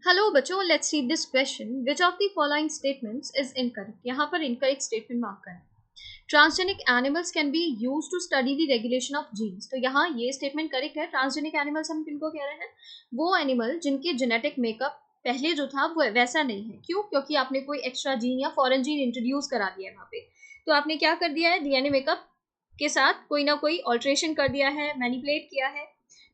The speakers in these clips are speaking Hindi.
हेलो बच्चों, let's read this question. Which of the following statements is incorrect? यहाँ पर इनकरेक्ट स्टेटमेंट मार्क करें. Transgenic animals can be use to study the regulation of genes. तो यहाँ ये स्टेटमेंट करेक्ट है. ट्रांसजेनिक एनिमल्स हम किनको कह रहे हैं? वो एनिमल जिनके जेनेटिक मेकअप पहले जो था वो वैसा नहीं है. क्यों? क्योंकि आपने कोई एक्स्ट्रा जीन या फॉरेन जीन इंट्रोड्यूस करा दिया है वहाँ पे. तो आपने क्या कर दिया है? डीएनए मेकअप के साथ कोई ना कोई ऑल्ट्रेशन कर दिया है, मैनिपुलेट किया है.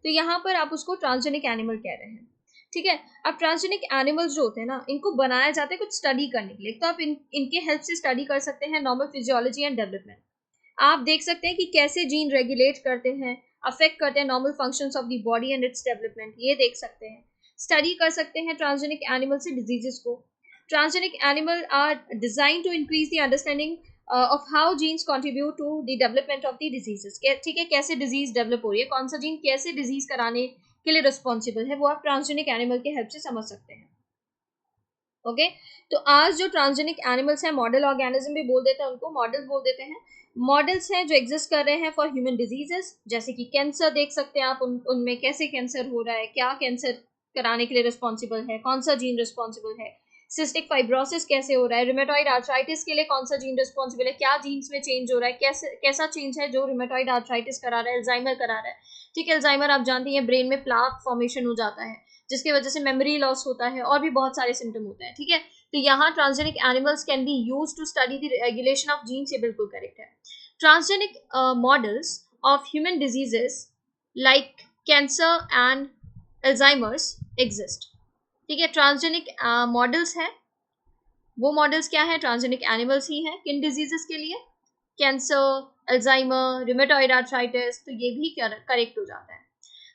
तो यहाँ पर आप उसको ट्रांसजेनिक एनिमल कह रहे हैं. ठीक है. अब ट्रांसजेनिक एनिमल्स जो होते हैं ना, इनको बनाया जाता है कुछ स्टडी करने के लिए. तो आप इनके हेल्प से स्टडी कर सकते हैं नॉर्मल फिजियोलॉजी एंड डेवलपमेंट. आप देख सकते हैं कि कैसे जीन रेगुलेट करते हैं, अफेक्ट करते हैं normal functions of the body and its development. ये देख सकते हैं. स्टडी कर सकते हैं ट्रांसजेनिक एनिमल से डिजीजेस को. Transgenic animal are design to increase the understanding of how genes contribute to the development of the diseases. ठीक है, कैसे डिजीज डेवलप हो रही है, कौन सा जीन कैसे डिजीज कराने के लिए रिस्पॉन्सिबल है, वो आप ट्रांसजेनिक एनिमल के हेल्प से समझ सकते हैं. ओके. तो आज जो ट्रांसजेनिक एनिमल्स हैं, मॉडल ऑर्गेनिज्म भी बोल देते हैं उनको, मॉडल बोल देते हैं. मॉडल्स हैं जो एग्जिस्ट कर रहे हैं फॉर ह्यूमन डिजीजेस. जैसे कि कैंसर देख सकते हैं आप, उनमें कैसे कैंसर हो रहा है, क्या कैंसर कराने के लिए रिस्पॉन्सिबल है, कौन सा जीन रिस्पॉन्सिबल है. सिस्टिक फाइब्रोसिस कैसे हो रहा है, रुमेटॉइड आर्थराइटिस के लिए कौन सा जीन रिस्पॉन्सिबल है, क्या जीन्स में चेंज हो रहा है, कैसा चेंज है जो रुमेटॉइड आर्थराइटिस करा रहा है, अल्जाइमर करा रहा है. ठीक है, अल्जाइमर आप जानती हैं ब्रेन में प्लाक फॉर्मेशन हो जाता है जिसकी वजह से मेमोरी लॉस होता है और भी बहुत सारे सिम्टम होते हैं. ठीक है. तो यहाँ transgenic animals can be use to study the regulation of genes. ये बिल्कुल करेक्ट है. Transgenic models of human diseases like cancer and Alzheimer's exist. ठीक है. ट्रांसजेनिक मॉडल्स हैं, वो मॉडल्स क्या है? ट्रांसजेनिक एनिमल्स ही हैं. किन डिजीजेस के लिए? Cancer, Alzheimer, rheumatoid arthritis. तो ये भी करेक्ट हो जाता है.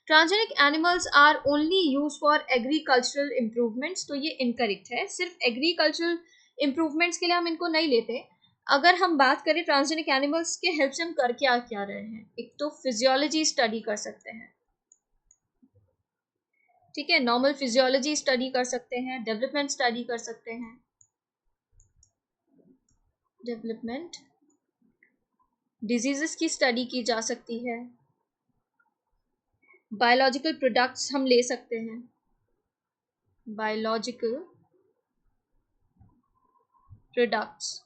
Transgenic animals are only use for agricultural improvements. तो ये इनकरेक्ट है. सिर्फ एग्रीकल्चरल इम्प्रूवमेंट्स के लिए हम इनको नहीं लेते. अगर हम बात करें ट्रांसजेनिक एनिमल्स के हेल्प से हम कर क्या क्या रहे हैं, एक तो फिजियोलॉजी स्टडी कर सकते हैं. ठीक है, नॉर्मल फिजियोलॉजी स्टडी कर सकते हैं, डेवलपमेंट स्टडी कर सकते हैं. डेवलपमेंट, डिजीजेस की स्टडी की जा सकती है. बायोलॉजिकल प्रोडक्ट्स हम ले सकते हैं. Biological products.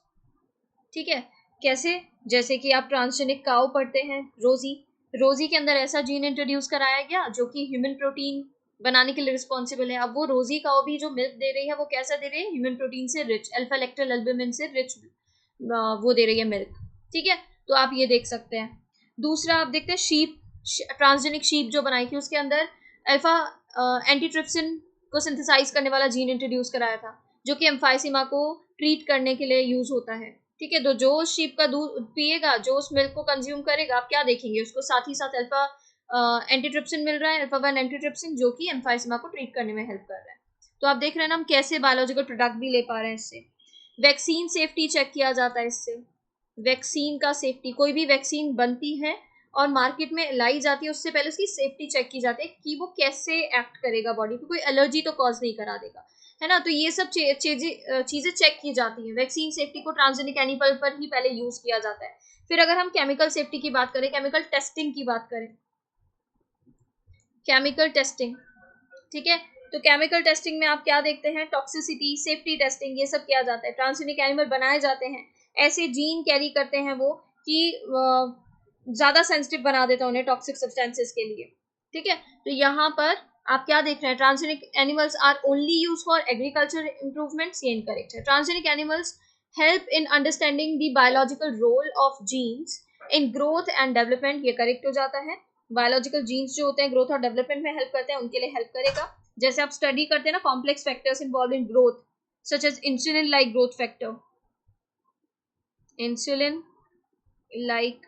ठीक है. कैसे? जैसे कि आप ट्रांसजेनिक काउ पढ़ते हैं, रोजी. रोजी के अंदर ऐसा जीन इंट्रोड्यूस कराया गया जो कि ह्यूमन प्रोटीन बनाने के लिए रिस्पॉन्सिबल है. अब वो रोजी काउ भी जो मिल्क दे रही है वो कैसा दे रही है? ह्यूमन प्रोटीन से रिच, अल्फा लैक्टल एल्बुमिन से रिच वो दे रही है मिल्क. ठीक है. तो आप ये देख सकते हैं. दूसरा आप देखते हैं शीप. ट्रांसजेनिक शीप जो बनाई थी उसके अंदर अल्फा एंटीट्रिप्सिन को सिंथेसाइज करने वाला जीन इंट्रोड्यूस कराया था जो कि एम्फाइसीमा को ट्रीट करने के लिए यूज होता है. ठीक है. तो जो शीप का दूध पिएगा, जो उस मिल्क को कंज्यूम करेगा, आप क्या देखेंगे? उसको साथ ही साथ अल्फा एंटीट्रिप्सिन मिल रहा है, अल्फा 1 एंटीट्रिप्सिन, जो कि एम्फाइसीमा को ट्रीट करने में हेल्प कर रहा है. तो आप देख रहे हैं ना हम कैसे बायोलॉजिकल प्रोडक्ट भी ले पा रहे हैं इससे. वैक्सीन सेफ्टी चेक किया जाता है इससे. वैक्सीन का सेफ्टी, कोई भी वैक्सीन बनती है और मार्केट में लाई जाती है उससे पहले उसकी सेफ्टी चेक की जाती है कि वो कैसे एक्ट करेगा बॉडी पे, कोई एलर्जी तो कॉज नहीं करा देगा, है ना. तो ये सब चीजें चेक की जाती हैं. वैक्सीन सेफ्टी को ट्रांसजेनिक एनिमल पर ही पहले यूज किया जाता है. फिर अगर हम केमिकल सेफ्टी की बात करें, केमिकल टेस्टिंग की बात करें, केमिकल टेस्टिंग. ठीक है. तो केमिकल टेस्टिंग में आप क्या देखते हैं? टॉक्सिसिटी, सेफ्टी टेस्टिंग, ये सब किया जाता है. ट्रांसजेनिक एनिमल बनाए जाते हैं, ऐसे जीन कैरी करते हैं वो कि ज्यादा सेंसिटिव बना देता है उन्हें टॉक्सिक सब्सटेंसेस के लिए. ठीक है. तो यहाँ पर आप क्या देख रहे हैं? Transgenic animals are only use for agriculture improvements. ये इनकरेक्ट है. Transgenic animals help in understanding the biological role of genes in growth and development. ये करेक्ट हो जाता है. बायोलॉजिकल जीन्स जो होते हैं ग्रोथ और डेवलपमेंट में हेल्प करते हैं, उनके लिए हेल्प करेगा. जैसे आप स्टडी करते हैं ना complex factors involve in growth, such as insulin like growth factor. Insulin like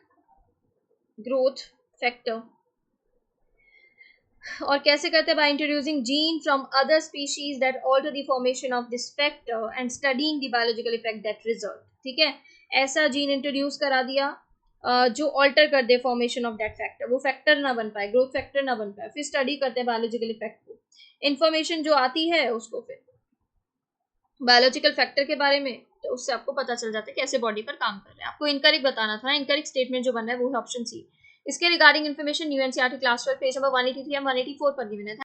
growth factor. और कैसे करते हैं? By introducing gene from other species that alter the formation of this factor and studying the biological effect that result. ठीक है. ऐसा जीन इंट्रोड्यूस करा दिया जो ऑल्टर कर दे फॉर्मेशन ऑफ दैट फैक्टर, वो फैक्टर ना बन पाए, ग्रोथ फैक्टर ना बन पाए. फिर स्टडी करते हैं बायोलॉजिकल इफेक्ट को. इंफॉर्मेशन जो आती है उसको फिर बायोलॉजिकल फैक्टर के बारे में, तो उससे आपको पता चल जाता है कैसे बॉडी पर काम कर रहे हैं. आपको इनकरेक्ट बताना था. इनकरेक्ट स्टेटमेंट जो बन रहा है वो है ऑप्शन सी. इसके regarding information you NCERT class 12 page number 183 and 184 पर गिवन है.